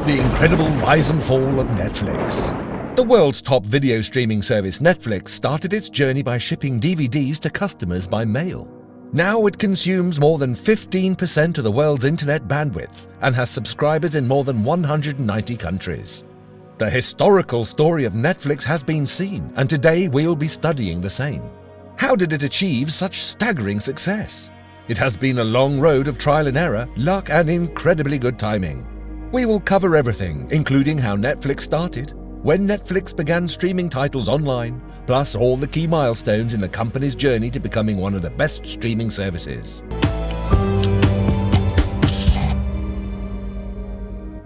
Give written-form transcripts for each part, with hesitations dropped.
The incredible rise and fall of Netflix. The world's top video streaming service Netflix started its journey by shipping DVDs to customers by mail. Now it consumes more than 15% of the world's internet bandwidth and has subscribers in more than 190 countries. The historical story of Netflix has been seen, and today we'll be studying the same. How did it achieve such staggering success? It has been a long road of trial and error, luck, and incredibly good timing. We will cover everything, including how Netflix started, when Netflix began streaming titles online, plus all the key milestones in the company's journey to becoming one of the best streaming services.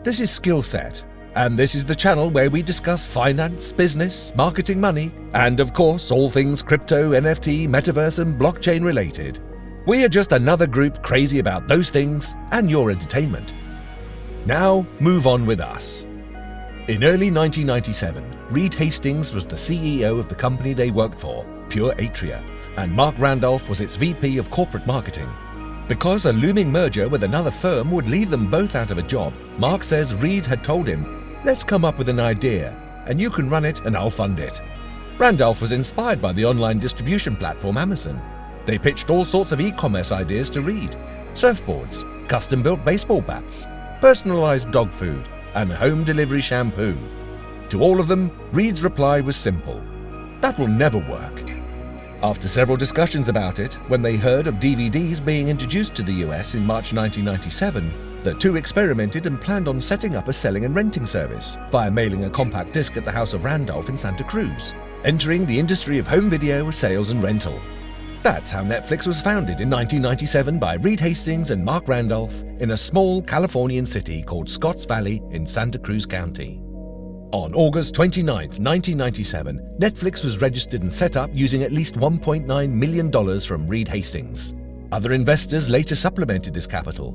This is Skillset, and this is the channel where we discuss finance, business, marketing, money, and of course all things crypto, NFT, metaverse, and blockchain related. We are just another group crazy about those things and your entertainment. Now, move on with us. In early 1997, Reed Hastings was the CEO of the company they worked for, Pure Atria, and Mark Randolph was its VP of corporate marketing. Because a looming merger with another firm would leave them both out of a job, Mark says Reed had told him, "Let's come up with an idea, and you can run it and I'll fund it." Randolph was inspired by the online distribution platform Amazon. They pitched all sorts of e-commerce ideas to Reed: surfboards, custom-built baseball bats, personalized dog food, and home delivery shampoo. To all of them, Reed's reply was simple: "That will never work." After several discussions about it, when they heard of DVDs being introduced to the US in March 1997, the two experimented and planned on setting up a selling and renting service via mailing a compact disc at the house of Randolph in Santa Cruz, entering the industry of home video sales and rental. That's how Netflix was founded in 1997 by Reed Hastings and Mark Randolph in a small Californian city called Scotts Valley in Santa Cruz County. On August 29, 1997, Netflix was registered and set up using at least $1.9 million from Reed Hastings. Other investors later supplemented this capital.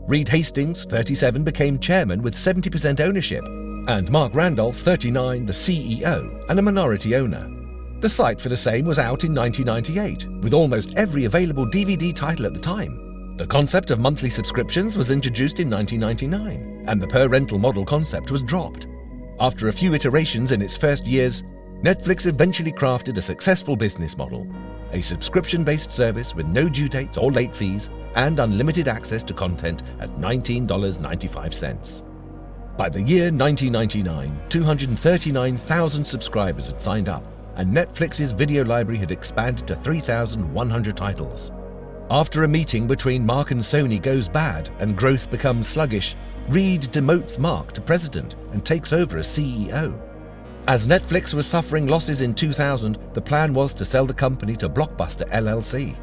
Reed Hastings, 37, became chairman with 70% ownership, and Mark Randolph, 39, the CEO and a minority owner. The site for the same was out in 1998, with almost every available DVD title at the time. The concept of monthly subscriptions was introduced in 1999, and the per-rental model concept was dropped. After a few iterations in its first years, Netflix eventually crafted a successful business model: a subscription-based service with no due dates or late fees and unlimited access to content at $19.95. By the year 1999, 239,000 subscribers had signed up, and Netflix's video library had expanded to 3,100 titles. After a meeting between Mark and Sony goes bad and growth becomes sluggish, Reed demotes Mark to president and takes over as CEO. As Netflix was suffering losses in 2000, the plan was to sell the company to Blockbuster LLC.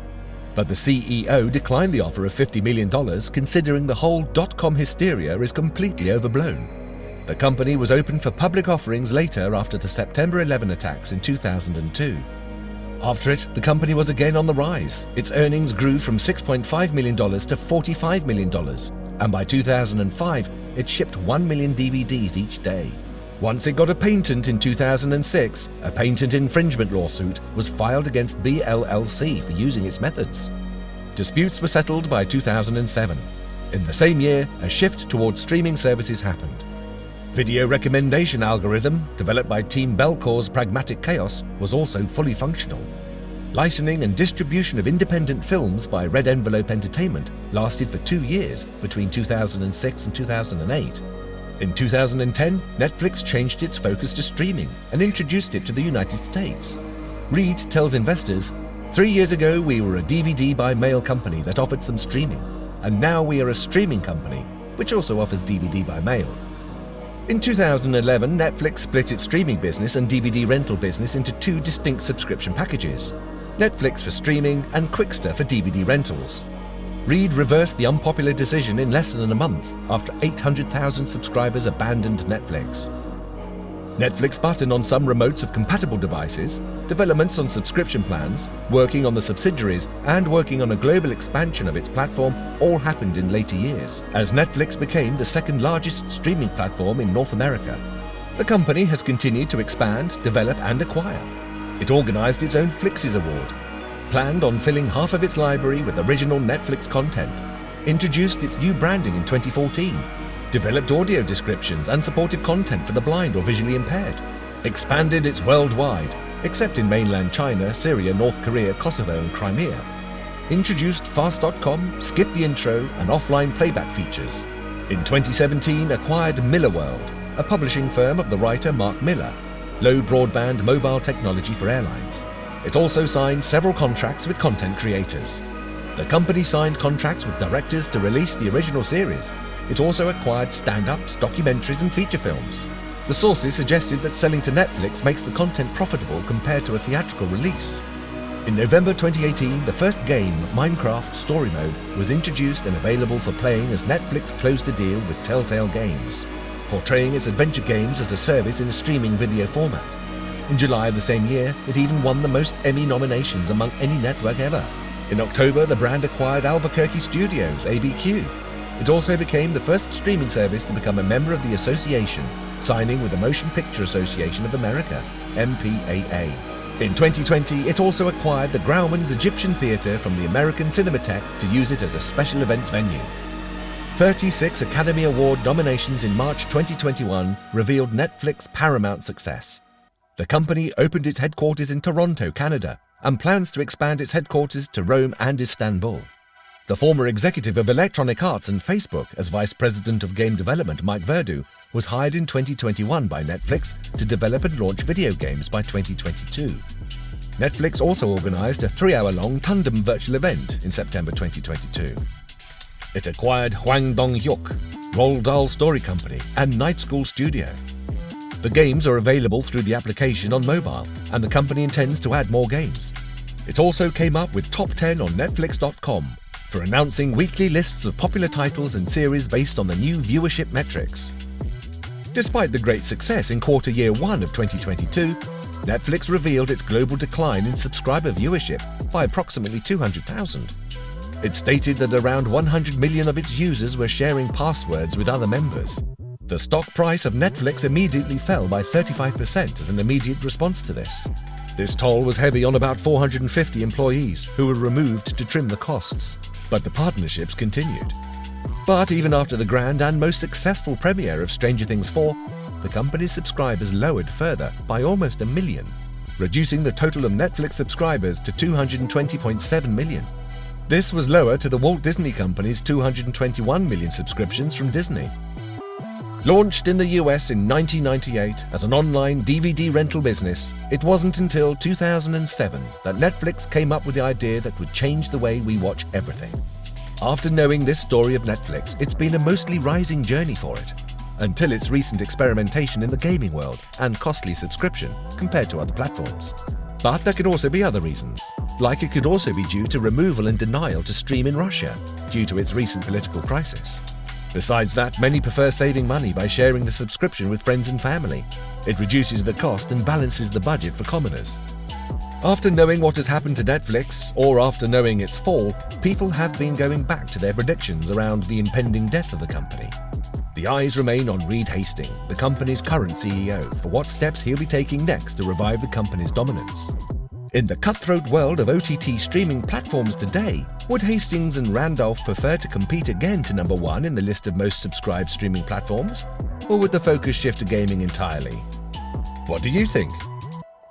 But the CEO declined the offer of $50 million, considering the whole dot-com hysteria is completely overblown. The company was open for public offerings later after the September 11 attacks in 2002. After it, the company was again on the rise. Its earnings grew from $6.5 million to $45 million, and by 2005, it shipped 1 million DVDs each day. Once it got a patent in 2006, a patent infringement lawsuit was filed against BLLC for using its methods. Disputes were settled by 2007. In the same year, a shift towards streaming services happened. Video recommendation algorithm, developed by Team Belcor's Pragmatic Chaos, was also fully functional. Licensing and distribution of independent films by Red Envelope Entertainment lasted for 2 years between 2006 and 2008. In 2010, Netflix changed its focus to streaming and introduced it to the United States. Reed tells investors, "3 years ago we were a DVD by mail company that offered some streaming, and now we are a streaming company, which also offers DVD by mail." In 2011, Netflix split its streaming business and DVD rental business into 2 distinct subscription packages: Netflix for streaming and Quickster for DVD rentals. Reed reversed the unpopular decision in less than a month after 800,000 subscribers abandoned Netflix. Netflix button on some remotes of compatible devices, developments on subscription plans, working on the subsidiaries, and working on a global expansion of its platform all happened in later years, as Netflix became the second largest streaming platform in North America. The company has continued to expand, develop, and acquire. It organized its own Flixes Award, planned on filling half of its library with original Netflix content, introduced its new branding in 2014, developed audio descriptions and supported content for the blind or visually impaired, expanded its worldwide, except in mainland China, Syria, North Korea, Kosovo and Crimea, introduced Fast.com, skip the intro and offline playback features. In 2017 acquired Miller World, a publishing firm of the writer Mark Miller, low broadband mobile technology for airlines. It also signed several contracts with content creators. The company signed contracts with directors to release the original series. It also acquired stand-ups, documentaries and feature films. The sources suggested that selling to Netflix makes the content profitable compared to a theatrical release. In November 2018, the first game, Minecraft Story Mode, was introduced and available for playing as Netflix closed a deal with Telltale Games, portraying its adventure games as a service in a streaming video format. In July of the same year, it even won the most Emmy nominations among any network ever. In October, the brand acquired Albuquerque Studios, ABQ. It also became the first streaming service to become a member of the association, signing with the Motion Picture Association of America, MPAA. In 2020, it also acquired the Grauman's Egyptian Theatre from the American Cinematheque to use it as a special events venue. 36 Academy Award nominations in March 2021 revealed Netflix's paramount success. The company opened its headquarters in Toronto, Canada, and plans to expand its headquarters to Rome and Istanbul. The former executive of Electronic Arts and Facebook as Vice President of Game Development, Mike Verdu, was hired in 2021 by Netflix to develop and launch video games by 2022. Netflix also organized a 3-hour-long Tandem virtual event in September 2022. It acquired Hwang Dong-hyuk, Roald Dahl Story Company, and Night School Studio. The games are available through the application on mobile, and the company intends to add more games. It also came up with Top 10 on Netflix.com for announcing weekly lists of popular titles and series based on the new viewership metrics. Despite the great success in quarter year 1 of 2022, Netflix revealed its global decline in subscriber viewership by approximately 200,000. It stated that around 100 million of its users were sharing passwords with other members. The stock price of Netflix immediately fell by 35% as an immediate response to this. This toll was heavy on about 450 employees who were removed to trim the costs, but the partnerships continued. But even after the grand and most successful premiere of Stranger Things 4, the company's subscribers lowered further by almost 1 million, reducing the total of Netflix subscribers to 220.7 million. This was lower to the Walt Disney Company's 221 million subscriptions from Disney. Launched in the US in 1998 as an online DVD rental business, it wasn't until 2007 that Netflix came up with the idea that would change the way we watch everything. After knowing this story of Netflix, it's been a mostly rising journey for it, until its recent experimentation in the gaming world and costly subscription compared to other platforms. But there could also be other reasons, like it could also be due to removal and denial to stream in Russia due to its recent political crisis. Besides that, many prefer saving money by sharing the subscription with friends and family. It reduces the cost and balances the budget for commoners. After knowing what has happened to Netflix, or after knowing its fall, people have been going back to their predictions around the impending death of the company. The eyes remain on Reed Hastings, the company's current CEO, for what steps he'll be taking next to revive the company's dominance. In the cutthroat world of OTT streaming platforms today, would Hastings and Randolph prefer to compete again to number 1 in the list of most subscribed streaming platforms? Or would the focus shift to gaming entirely? What do you think?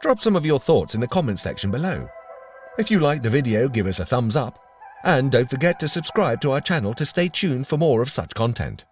Drop some of your thoughts in the comments section below. If you liked the video, give us a thumbs up, and don't forget to subscribe to our channel to stay tuned for more of such content.